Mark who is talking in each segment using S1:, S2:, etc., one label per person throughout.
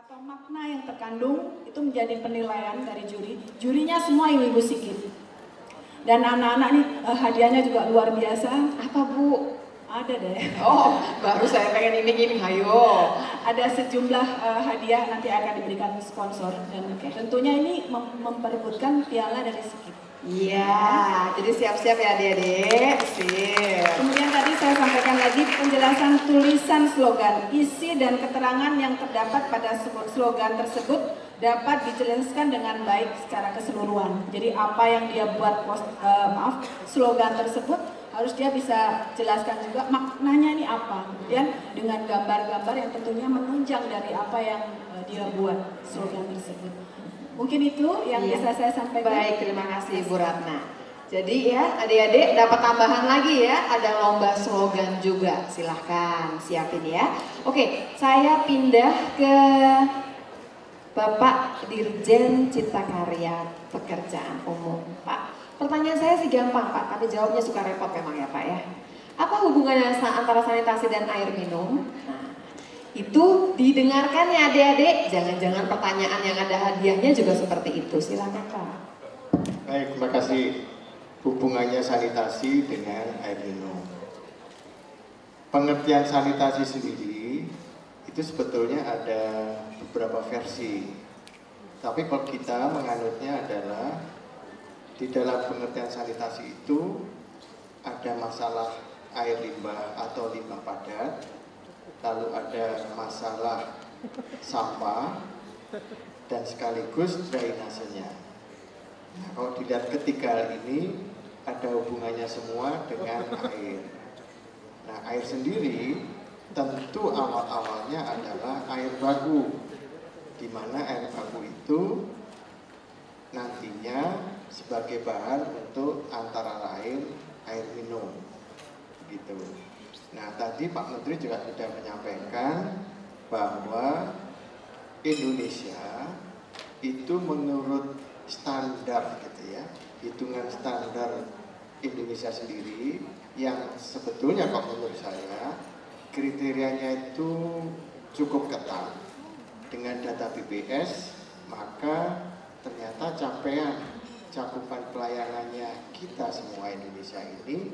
S1: atau makna yang terkandung itu menjadi penilaian dari juri. Jurinya semua ibu-ibu Sigit. Dan anak-anak nih hadiahnya juga luar biasa.
S2: Apa Bu?
S1: Ada deh.
S2: Oh, baru saya pengen ini hayo.
S1: Ada sejumlah hadiah nanti akan diberikan sponsor dan tentunya ini memperebutkan piala dari Sigit.
S2: Iya, jadi siap-siap ya adik-adik. Sip.
S1: Kemudian tadi saya sampaikan lagi penjelasan tulisan slogan, isi dan keterangan yang terdapat pada slogan tersebut dapat dijelaskan dengan baik secara keseluruhan. Jadi apa yang dia buat slogan tersebut harus dia bisa jelaskan juga maknanya ini apa. Kemudian dengan gambar-gambar yang tentunya menunjang dari apa yang dia buat slogan tersebut. Mungkin itu yang bisa saya sampaikan.
S2: Baik, terima kasih Bu Ratna. Jadi ya adik-adik dapat tambahan lagi ya, ada lomba slogan juga. Silahkan siapin ya. Oke, saya pindah ke Bapak Dirjen Cipta Karya Pekerjaan Umum. Pak, pertanyaan saya sih gampang Pak, tapi jawabnya suka repot memang ya Pak ya. Apa hubungannya antara sanitasi dan air minum? Nah, itu didengarkan ya adik-adik. Jangan-jangan pertanyaan yang ada hadiahnya juga seperti itu. Silakan Pak.
S3: Baik, terima kasih. Hubungannya sanitasi dengan air minum. Pengertian sanitasi sendiri itu sebetulnya ada beberapa versi. Tapi kalau kita menganutnya adalah di dalam pengertian sanitasi itu ada masalah air limbah atau limbah padat, lalu ada masalah sampah dan sekaligus drainasenya. Nah, kalau dilihat ketiga hal ini ada hubungannya semua dengan air. Nah, air sendiri tentu awal-awalnya adalah air baku, di mana air baku itu nantinya sebagai bahan untuk antara lain air minum, gitu. Nah, tadi Pak Menteri juga sudah menyampaikan bahwa Indonesia itu menurut standar gitu ya, hitungan standar Indonesia sendiri yang sebetulnya Pak menurut saya kriterianya itu cukup ketat. Dengan data BPS maka ternyata capaian cakupan pelayanannya kita semua Indonesia ini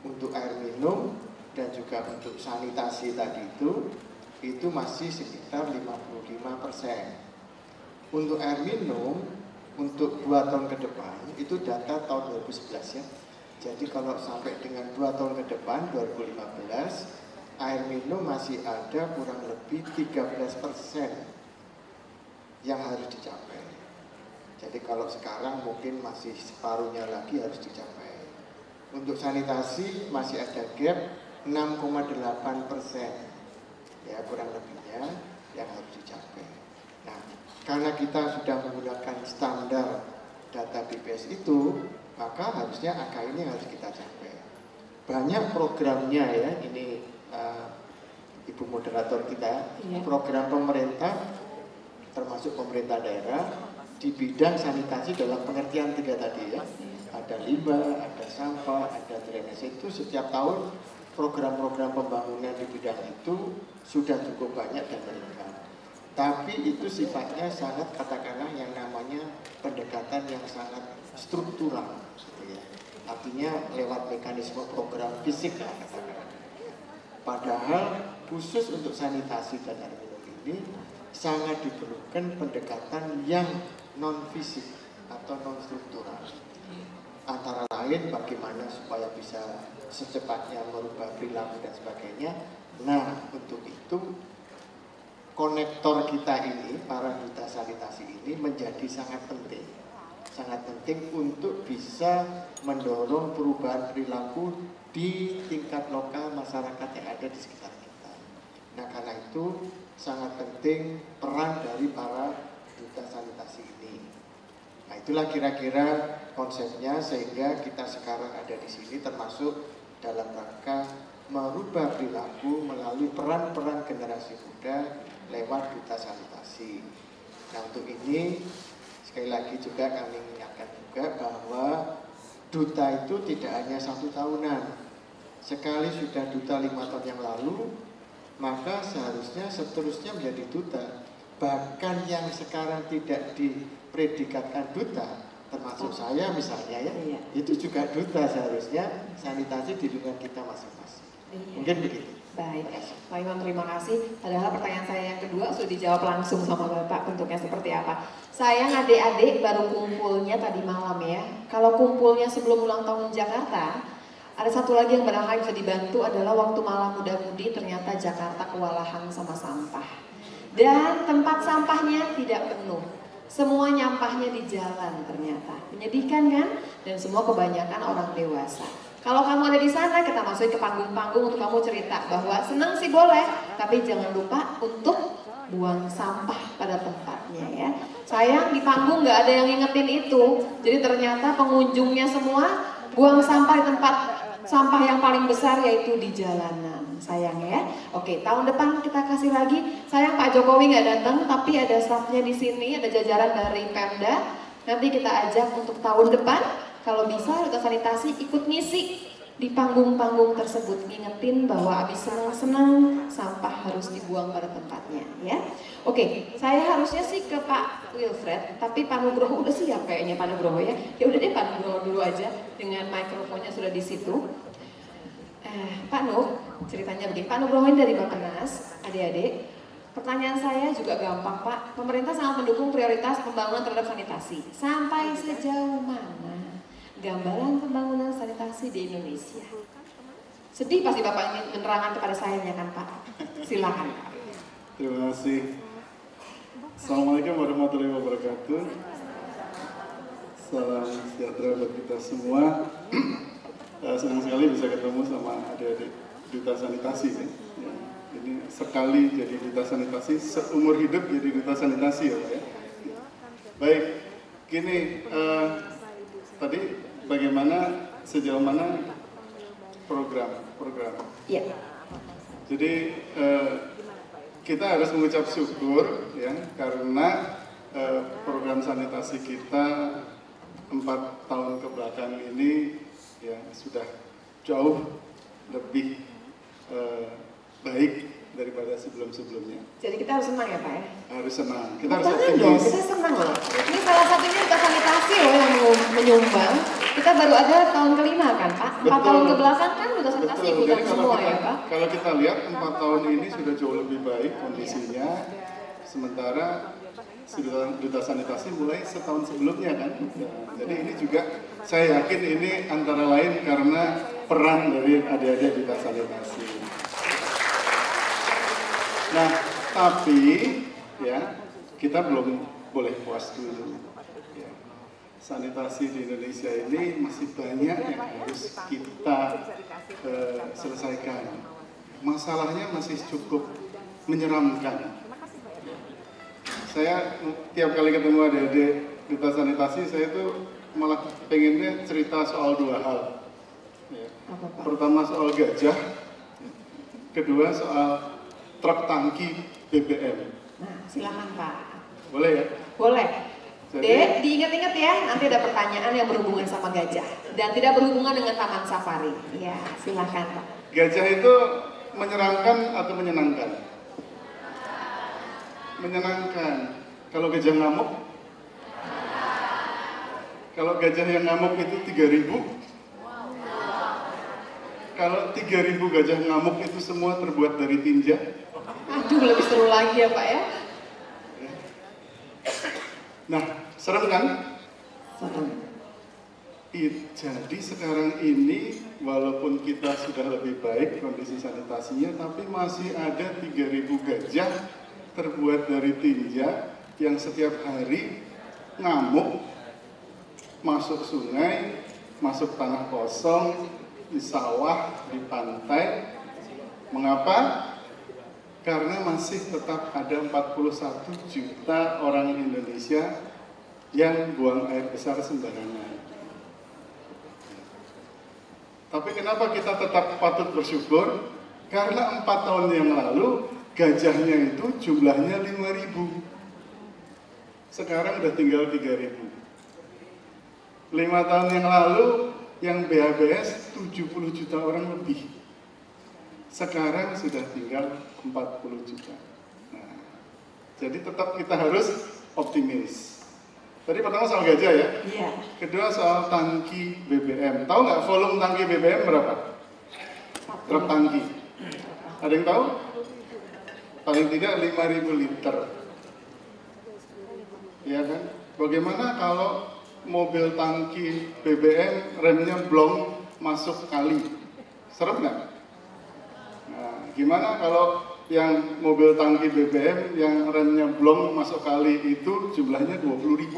S3: untuk air minum dan juga untuk sanitasi tadi itu masih sekitar 55%. Untuk air minum untuk 2 tahun ke depan itu data tahun 2011 ya. Jadi kalau sampai dengan 2 tahun ke depan 2015 air minum masih ada kurang lebih 13% yang harus dicapai. Jadi kalau sekarang mungkin masih separuhnya lagi harus dicapai. Untuk sanitasi masih ada gap 6,8%, ya kurang lebihnya yang harus dicapai. Nah, karena kita sudah menggunakan standar data BPS itu, maka harusnya angka ini harus kita capai. Banyak programnya ya, ini Ibu moderator kita, program pemerintah termasuk pemerintah daerah di bidang sanitasi dalam pengertian 3 tadi ya. Ada limbah, ada sampah, ada drainase, itu setiap tahun program-program pembangunan di bidang itu sudah cukup banyak dan meningkat. Tapi itu sifatnya sangat katakanlah yang namanya pendekatan yang sangat struktural gitu ya. Artinya lewat mekanisme program fisik lah katakanlah. Padahal khusus untuk sanitasi dan air minum ini sangat diperlukan pendekatan yang non fisik atau non struktural. Antara lain bagaimana supaya bisa secepatnya merubah perilaku dan sebagainya. Nah, untuk itu konektor kita ini, para duta sanitasi ini menjadi sangat penting. Sangat penting untuk bisa mendorong perubahan perilaku di tingkat lokal masyarakat yang ada di sekitar kita. Nah, karena itu sangat penting peran dari para duta sanitasi ini. Nah, itulah kira-kira konsepnya sehingga kita sekarang ada di sini termasuk dalam rangka merubah perilaku melalui peran-peran generasi muda lewat duta sanitasi. Nah, untuk ini sekali lagi juga kami mengingatkan juga bahwa duta itu tidak hanya 1 tahunan. Sekali sudah duta 5 tahun yang lalu, maka seharusnya seterusnya menjadi duta. bahkan yang sekarang tidak dipredikatkan duta, termasuk saya misalnya ya,
S2: Iya.
S3: itu juga duta seharusnya sanitasi di lingkungan kita masing-masing.
S2: Iya.
S3: Mungkin begitu.
S2: Baik, Pak Imam terima kasih. Padahal pertanyaan saya yang kedua sudah dijawab langsung sama Bapak, bentuknya seperti apa. Sayang adik-adik baru kumpulnya tadi malam ya. Kalau kumpulnya sebelum ulang tahun Jakarta, ada satu lagi yang barangkali bisa dibantu adalah waktu malam muda-mudi ternyata Jakarta kewalahan sama sampah. Dan tempat sampahnya tidak penuh. Semua nyampahnya di jalan ternyata. Menyedihkan kan? Dan semua kebanyakan orang dewasa. Kalau kamu ada di sana, kita masukin ke panggung-panggung untuk kamu cerita bahwa senang sih boleh, tapi jangan lupa untuk buang sampah pada tempatnya ya. Sayang di panggung nggak ada yang ngingetin itu, jadi ternyata pengunjungnya semua buang sampah di tempat sampah yang paling besar yaitu di jalanan. Sayang ya. Oke, tahun depan kita kasih lagi. Sayang Pak Jokowi nggak datang, tapi ada stafnya di sini, ada jajaran dari Pemda. Nanti kita ajak untuk tahun depan. Kalau bisa duta sanitasi ikut ngisi di panggung-panggung tersebut, ngingetin bahwa abis senang-senang sampah harus dibuang pada tempatnya ya. Oke, saya harusnya sih ke Pak Wilfred, tapi Pak Nugroho udah siap kayaknya Pak Nugroho ya. Ya udah deh Pak Nugroho dulu aja dengan mikrofonnya sudah di situ. Pak Nuh, ceritanya begini. Pak Nugroho ini dari Bappenas, adik-adik. Pertanyaan saya juga gampang Pak. Pemerintah sangat mendukung prioritas pembangunan terhadap sanitasi. Sampai sejauh mana gambaran pembangunan sanitasi di Indonesia? Sedih pasti Bapak ingin menerangkan kepada saya kan Pak? Silakan.
S4: Terima kasih. Assalamualaikum warahmatullahi wabarakatuh. Salam sejahtera buat kita semua. Senang sekali bisa ketemu sama adik-adik duta sanitasi ya. Ini sekali jadi duta sanitasi, seumur hidup jadi duta sanitasi ya Pak ya. Baik, gini tadi bagaimana sejauh mana program?
S2: Iya.
S4: Jadi kita harus mengucap syukur ya karena program sanitasi kita 4 tahun kebelakang ini ya sudah jauh lebih baik daripada sebelum-sebelumnya.
S2: Jadi kita harus senang ya Pak ya?
S4: Harus senang. Kita harus
S2: Betul dong,
S4: optimis.
S2: kita senang loh. Ini salah satunya duta sanitasi loh yang menyumbang. Kita baru ada tahun kelima kan Pak? 4
S4: Betul.
S2: tahun kebelakang kan duta sanitasi
S4: Betul.
S2: ikutan
S4: Jadi
S2: semua ya Pak?
S4: kalau kita lihat 4 tahun ini sudah jauh lebih baik kondisinya. Sementara duta sanitasi mulai setahun sebelumnya kan. Nah, jadi ini juga saya yakin ini antara lain karena peran dari adik-adik duta sanitasi. Nah, tapi ya kita belum boleh puas dulu. Ya. Sanitasi di Indonesia ini masih banyak yang harus kita selesaikan. Masalahnya masih cukup menyeramkan. Saya tiap kali ketemu adik-adik duta sanitasi, saya tuh malah pengennya cerita soal 2 hal. Ya. Pertama soal gajah, kedua soal truk tangki BBM.
S2: Nah, silakan Pak.
S4: Boleh ya?
S2: Boleh.
S4: Jadi-
S2: Dek, diingat-ingat ya, nanti ada pertanyaan yang berhubungan sama gajah dan tidak berhubungan dengan taman safari. Ya, silakan Pak.
S4: Gajah itu menyeramkan atau menyenangkan? Menyenangkan. Kalau gajah ngamuk? Kalau gajah yang ngamuk itu 3.000? Kalau 3.000 gajah ngamuk itu semua terbuat dari tinja?
S2: Aduh, lebih seru lagi ya Pak ya.
S4: Nah, serem kan?
S2: Serem.
S4: Jadi sekarang ini walaupun kita sudah lebih baik kondisi sanitasinya, tapi masih ada 3.000 gajah terbuat dari tinja yang setiap hari ngamuk, masuk sungai, masuk tanah kosong, di sawah, di pantai. Mengapa? Karena masih tetap ada 41 juta orang Indonesia yang buang air besar sembarangan. Tapi kenapa kita tetap patut bersyukur? Karena 4 tahun yang lalu gajahnya itu jumlahnya 5.000. Sekarang udah tinggal 3.000. 5 tahun yang lalu yang BHBS 70 juta orang lebih. Sekarang sudah tinggal 40 juta. Nah, Jadi tetap kita harus optimis. Tadi pertama soal gajah ya.
S1: Iya.
S4: Kedua soal tangki BBM. Tahu nggak volume tangki BBM berapa? Truk tangki. Ada yang tahu? Paling tidak 5.000 liter. Ya kan? Bagaimana kalau mobil tangki BBM remnya blong masuk kali? Serem nggak? Nah, gimana kalau yang mobil tangki BBM yang remnya blong masuk kali itu jumlahnya 20.000?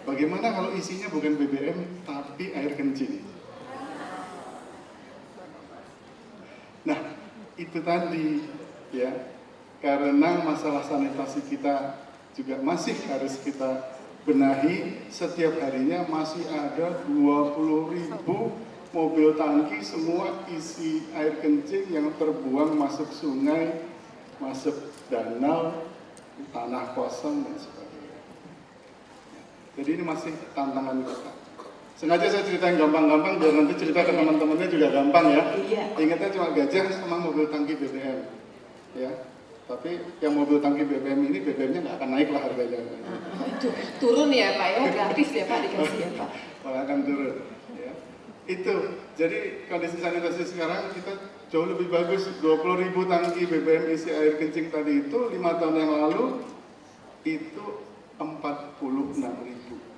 S4: Bagaimana kalau isinya bukan BBM tapi air kencing? Nah, itu tadi ya, karena masalah sanitasi kita juga masih harus kita benahi. Setiap harinya masih ada 20.000 mobil tangki semua isi air kencing yang terbuang masuk sungai, masuk danau, tanah kosong dan sebagainya. Jadi ini masih tantangan kita. Sengaja saya ceritain gampang-gampang biar nanti cerita ke teman-temannya juga gampang ya.
S1: Iya.
S4: Ingatnya cuma gajah sama mobil tangki BBM. Ya. Tapi yang mobil tangki BBM ini BBM-nya nggak akan naik lah harganya.
S2: Turun ya Pak ya, gratis ya Pak dikasih ya Pak.
S4: Malah akan turun. Ya. Itu. Jadi kondisi sanitasi sekarang kita jauh lebih bagus. 20.000 tangki BBM isi air kencing tadi itu 5 tahun yang lalu itu 46.000.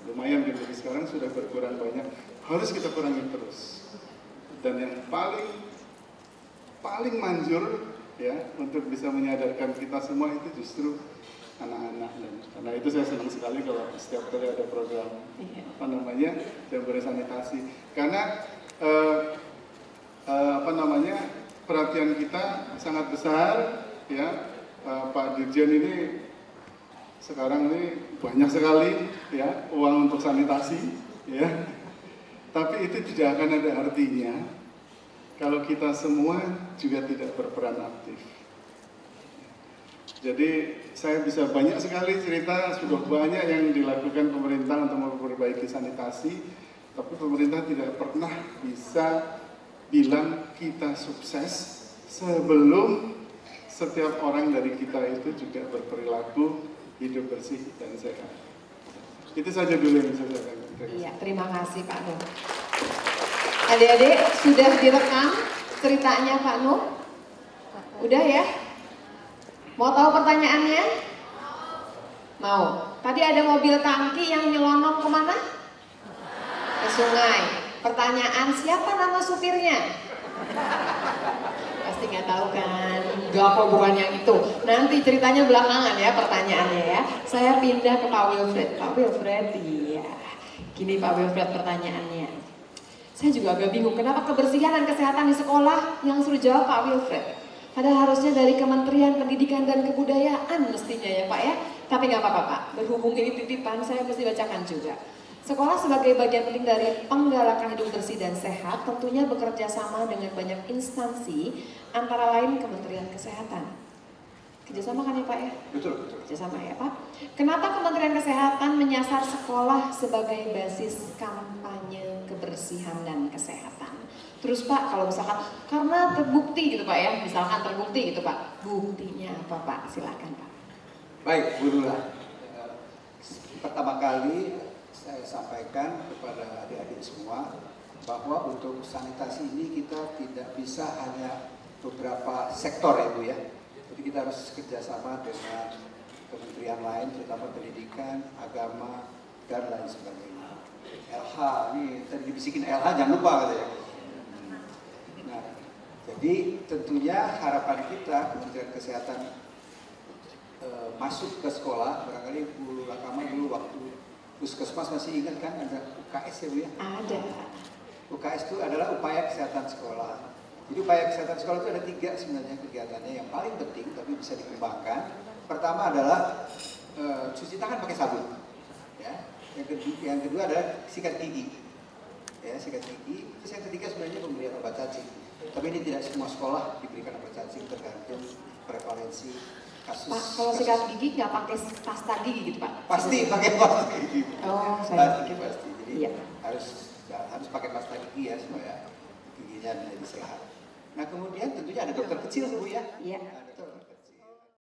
S4: Lumayan gitu, sekarang sudah berkurang banyak, harus kita kurangi terus. Dan yang paling manjur ya untuk bisa menyadarkan kita semua itu justru anak-anak. Dan karena itu saya senang sekali kalau setiap kali ada program jambore sanitasi, karena perhatian kita sangat besar ya. Pak Dirjen ini sekarang ini banyak sekali ya uang untuk sanitasi ya, tapi itu tidak akan ada artinya kalau kita semua juga tidak berperan aktif. Jadi saya bisa banyak sekali cerita, sudah banyak yang dilakukan pemerintah untuk memperbaiki sanitasi, tapi pemerintah tidak pernah bisa bilang kita sukses sebelum setiap orang dari kita itu juga berperilaku hidup bersih dan sehat. Itu saja dulu yang saya sampaikan.
S2: Iya, terima kasih Pak Nuh. Adik-adik sudah direkam ceritanya Pak Nuh? Udah ya? Mau tahu pertanyaannya? Mau. Tadi ada mobil tangki yang nyelonong kemana? Ke sungai. Pertanyaan, siapa nama supirnya? Pasti nggak tahu kan? Gak kok, bukan yang itu. Nanti ceritanya belakangan ya pertanyaannya ya. Saya pindah ke Pak Wilfred. Pak Wilfred, iya. Gini Pak Wilfred pertanyaannya. Saya juga agak bingung kenapa kebersihan dan kesehatan di sekolah yang suruh jawab Pak Wilfred. Padahal harusnya dari Kementerian Pendidikan dan Kebudayaan mestinya ya Pak ya. Tapi nggak apa-apa Pak. Berhubung ini titipan, saya mesti bacakan juga. Sekolah sebagai bagian penting dari penggalakan hidup bersih dan sehat tentunya bekerja sama dengan banyak instansi, antara lain Kementerian Kesehatan. Kerjasama kan ya Pak ya?
S3: Betul.
S2: Kerjasama ya Pak. Kenapa Kementerian Kesehatan menyasar sekolah sebagai basis kampanye kebersihan dan kesehatan? Terus Pak, kalau misalkan karena terbukti gitu Pak ya, misalkan terbukti gitu Pak, buktinya apa Pak? Silakan Pak.
S5: Baik, Bu Lula. Pertama kali saya sampaikan kepada adik-adik semua bahwa untuk sanitasi ini kita tidak bisa hanya beberapa sektor ya Bu ya. Jadi kita harus kerjasama dengan kementerian lain, terutama pendidikan, agama, dan lain sebagainya. LH, ini tadi dibisikin LH jangan lupa katanya. Nah, jadi tentunya harapan kita Kementerian Kesehatan masuk ke sekolah, barangkali Bu Lakama dulu waktu Puskesmas masih ingat kan ada UKS ya Bu ya?
S2: Ada.
S5: UKS itu adalah upaya kesehatan sekolah. Jadi upaya kesehatan sekolah itu ada 3 sebenarnya kegiatannya yang paling penting tapi bisa dikembangkan. Pertama adalah cuci tangan pakai sabun. Ya. Yang kedua adalah sikat gigi. Ya, sikat gigi. Terus yang ketiga sebenarnya pemberian obat cacing. Tapi ini tidak semua sekolah diberikan obat cacing tergantung prevalensi kasus.
S2: Pak, kalau sikat gigi nggak pakai pasta gigi gitu Pak?
S5: Pasti pakai pasta gigi.
S2: Oh, saya
S5: pasti. Jadi
S2: iya.
S5: harus pakai pasta gigi ya supaya giginya menjadi sehat. Nah kemudian tentunya ada dokter kecil Bu ya.
S2: Iya.